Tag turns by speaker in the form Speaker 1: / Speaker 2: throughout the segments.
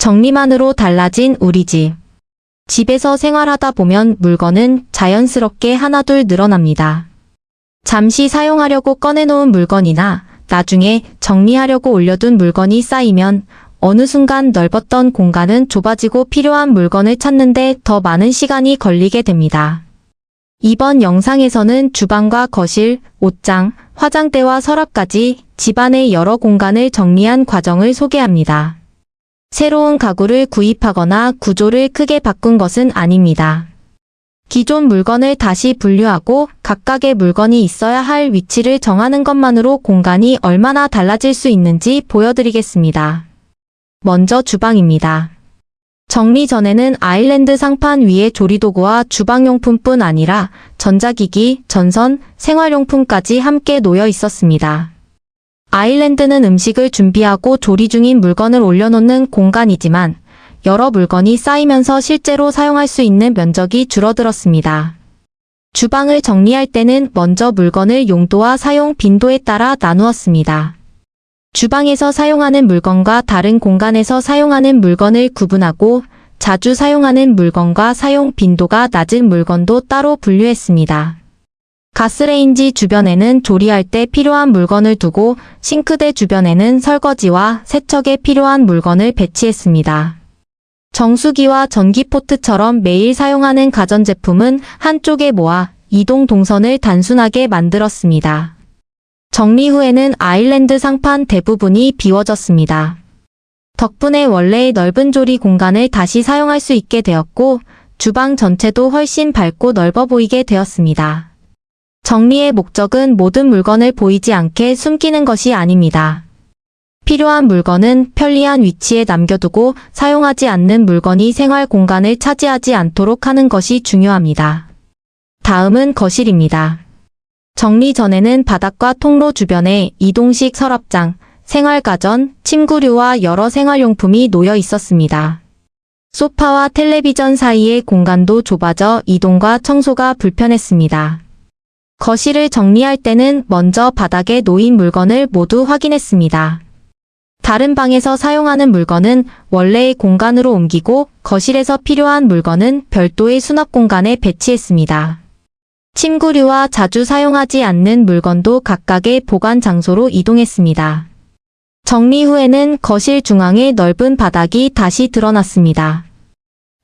Speaker 1: 정리만으로 달라진 우리 집. 집에서 생활하다 보면 물건은 자연스럽게 하나둘 늘어납니다. 잠시 사용하려고 꺼내놓은 물건이나 나중에 정리하려고 올려둔 물건이 쌓이면 어느 순간 넓었던 공간은 좁아지고 필요한 물건을 찾는데 더 많은 시간이 걸리게 됩니다. 이번 영상에서는 주방과 거실, 옷장, 화장대와 서랍까지 집안의 여러 공간을 정리한 과정을 소개합니다. 새로운 가구를 구입하거나 구조를 크게 바꾼 것은 아닙니다. 기존 물건을 다시 분류하고 각각의 물건이 있어야 할 위치를 정하는 것만으로 공간이 얼마나 달라질 수 있는지 보여드리겠습니다. 먼저 주방입니다. 정리 전에는 아일랜드 상판 위에 조리도구와 주방용품뿐 아니라 전자기기, 전선, 생활용품까지 함께 놓여 있었습니다. 아일랜드는 음식을 준비하고 조리 중인 물건을 올려놓는 공간이지만 여러 물건이 쌓이면서 실제로 사용할 수 있는 면적이 줄어들었습니다. 주방을 정리할 때는 먼저 물건을 용도와 사용 빈도에 따라 나누었습니다. 주방에서 사용하는 물건과 다른 공간에서 사용하는 물건을 구분하고 자주 사용하는 물건과 사용 빈도가 낮은 물건도 따로 분류했습니다. 가스레인지 주변에는 조리할 때 필요한 물건을 두고 싱크대 주변에는 설거지와 세척에 필요한 물건을 배치했습니다. 정수기와 전기포트처럼 매일 사용하는 가전제품은 한쪽에 모아 이동 동선을 단순하게 만들었습니다. 정리 후에는 아일랜드 상판 대부분이 비워졌습니다. 덕분에 원래의 넓은 조리 공간을 다시 사용할 수 있게 되었고 주방 전체도 훨씬 밝고 넓어 보이게 되었습니다. 정리의 목적은 모든 물건을 보이지 않게 숨기는 것이 아닙니다. 필요한 물건은 편리한 위치에 남겨두고 사용하지 않는 물건이 생활 공간을 차지하지 않도록 하는 것이 중요합니다. 다음은 거실입니다. 정리 전에는 바닥과 통로 주변에 이동식 서랍장, 생활가전, 침구류와 여러 생활용품이 놓여 있었습니다. 소파와 텔레비전 사이의 공간도 좁아져 이동과 청소가 불편했습니다. 거실을 정리할 때는 먼저 바닥에 놓인 물건을 모두 확인했습니다. 다른 방에서 사용하는 물건은 원래의 공간으로 옮기고 거실에서 필요한 물건은 별도의 수납 공간에 배치했습니다. 침구류와 자주 사용하지 않는 물건도 각각의 보관 장소로 이동했습니다. 정리 후에는 거실 중앙의 넓은 바닥이 다시 드러났습니다.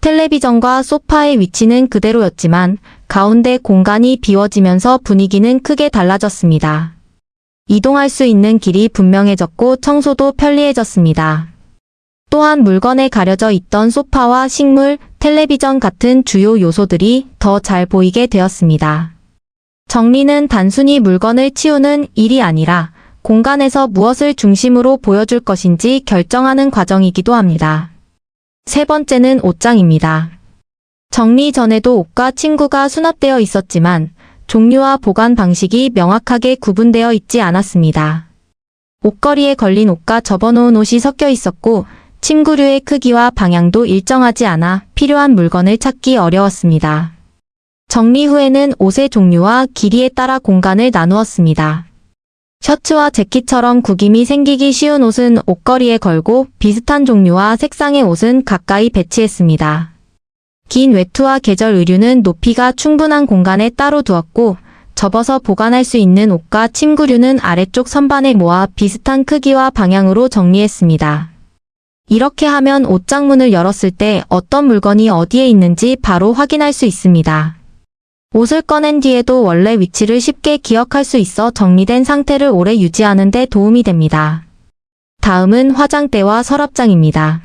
Speaker 1: 텔레비전과 소파의 위치는 그대로였지만 가운데 공간이 비워지면서 분위기는 크게 달라졌습니다. 이동할 수 있는 길이 분명해졌고 청소도 편리해졌습니다. 또한 물건에 가려져 있던 소파와 식물, 텔레비전 같은 주요 요소들이 더 잘 보이게 되었습니다. 정리는 단순히 물건을 치우는 일이 아니라 공간에서 무엇을 중심으로 보여줄 것인지 결정하는 과정이기도 합니다. 세 번째는 옷장입니다. 정리 전에도 옷과 침구가 수납되어 있었지만 종류와 보관 방식이 명확하게 구분되어 있지 않았습니다. 옷걸이에 걸린 옷과 접어놓은 옷이 섞여 있었고 침구류의 크기와 방향도 일정하지 않아 필요한 물건을 찾기 어려웠습니다. 정리 후에는 옷의 종류와 길이에 따라 공간을 나누었습니다. 셔츠와 재킷처럼 구김이 생기기 쉬운 옷은 옷걸이에 걸고 비슷한 종류와 색상의 옷은 가까이 배치했습니다. 긴 외투와 계절 의류는 높이가 충분한 공간에 따로 두었고 접어서 보관할 수 있는 옷과 침구류는 아래쪽 선반에 모아 비슷한 크기와 방향으로 정리했습니다. 이렇게 하면 옷장 문을 열었을 때 어떤 물건이 어디에 있는지 바로 확인할 수 있습니다. 옷을 꺼낸 뒤에도 원래 위치를 쉽게 기억할 수 있어 정리된 상태를 오래 유지하는 데 도움이 됩니다. 다음은 화장대와 서랍장입니다.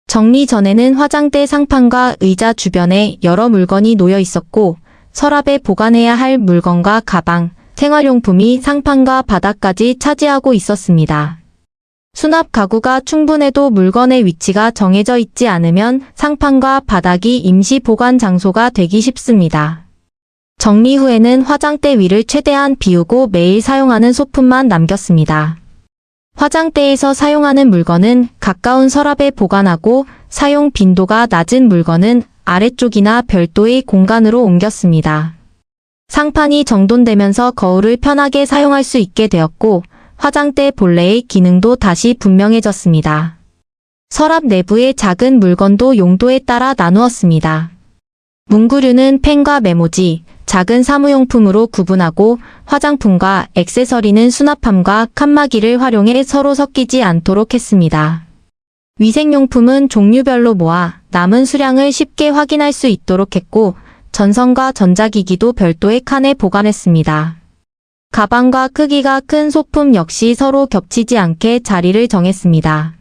Speaker 1: 정리 전에는 화장대 상판과 의자 주변에 여러 물건이 놓여 있었고 서랍에 보관해야 할 물건과 가방, 생활용품이 상판과 바닥까지 차지하고 있었습니다. 수납 가구가 충분해도 물건의 위치가 정해져 있지 않으면 상판과 바닥이 임시 보관 장소가 되기 쉽습니다. 정리 후에는 화장대 위를 최대한 비우고 매일 사용하는 소품만 남겼습니다. 화장대에서 사용하는 물건은 가까운 서랍에 보관하고 사용 빈도가 낮은 물건은 아래쪽이나 별도의 공간으로 옮겼습니다. 상판이 정돈되면서 거울을 편하게 사용할 수 있게 되었고 화장대 본래의 기능도 다시 분명해졌습니다. 서랍 내부의 작은 물건도 용도에 따라 나누었습니다. 문구류는 펜과 메모지, 작은 사무용품으로 구분하고 화장품과 액세서리는 수납함과 칸막이를 활용해 서로 섞이지 않도록 했습니다. 위생용품은 종류별로 모아 남은 수량을 쉽게 확인할 수 있도록 했고 전선과 전자기기도 별도의 칸에 보관했습니다. 가방과 크기가 큰 소품 역시 서로 겹치지 않게 자리를 정했습니다.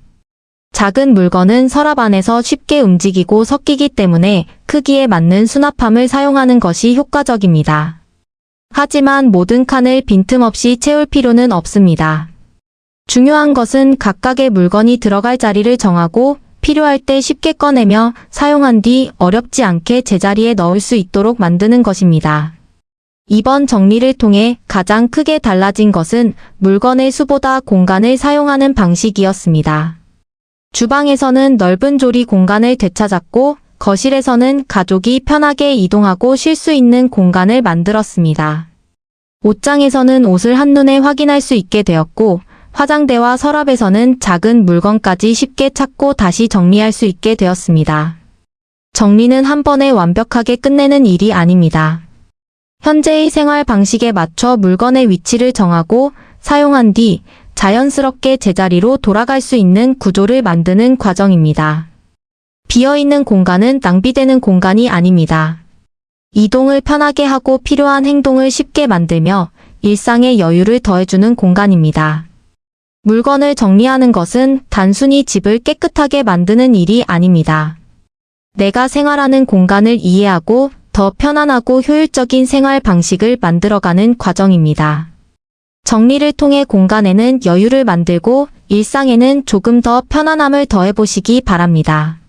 Speaker 1: 작은 물건은 서랍 안에서 쉽게 움직이고 섞이기 때문에 크기에 맞는 수납함을 사용하는 것이 효과적입니다. 하지만 모든 칸을 빈틈없이 채울 필요는 없습니다. 중요한 것은 각각의 물건이 들어갈 자리를 정하고 필요할 때 쉽게 꺼내며 사용한 뒤 어렵지 않게 제자리에 넣을 수 있도록 만드는 것입니다. 이번 정리를 통해 가장 크게 달라진 것은 물건의 수보다 공간을 사용하는 방식이었습니다. 주방에서는 넓은 조리 공간을 되찾았고 거실에서는 가족이 편하게 이동하고 쉴 수 있는 공간을 만들었습니다. 옷장에서는 옷을 한눈에 확인할 수 있게 되었고 화장대와 서랍에서는 작은 물건까지 쉽게 찾고 다시 정리할 수 있게 되었습니다. 정리는 한 번에 완벽하게 끝내는 일이 아닙니다. 현재의 생활 방식에 맞춰 물건의 위치를 정하고 사용한 뒤 자연스럽게 제자리로 돌아갈 수 있는 구조를 만드는 과정입니다. 비어있는 공간은 낭비되는 공간이 아닙니다. 이동을 편하게 하고 필요한 행동을 쉽게 만들며 일상의 여유를 더해주는 공간입니다. 물건을 정리하는 것은 단순히 집을 깨끗하게 만드는 일이 아닙니다. 내가 생활하는 공간을 이해하고 더 편안하고 효율적인 생활 방식을 만들어가는 과정입니다. 정리를 통해 공간에는 여유를 만들고 일상에는 조금 더 편안함을 더해보시기 바랍니다.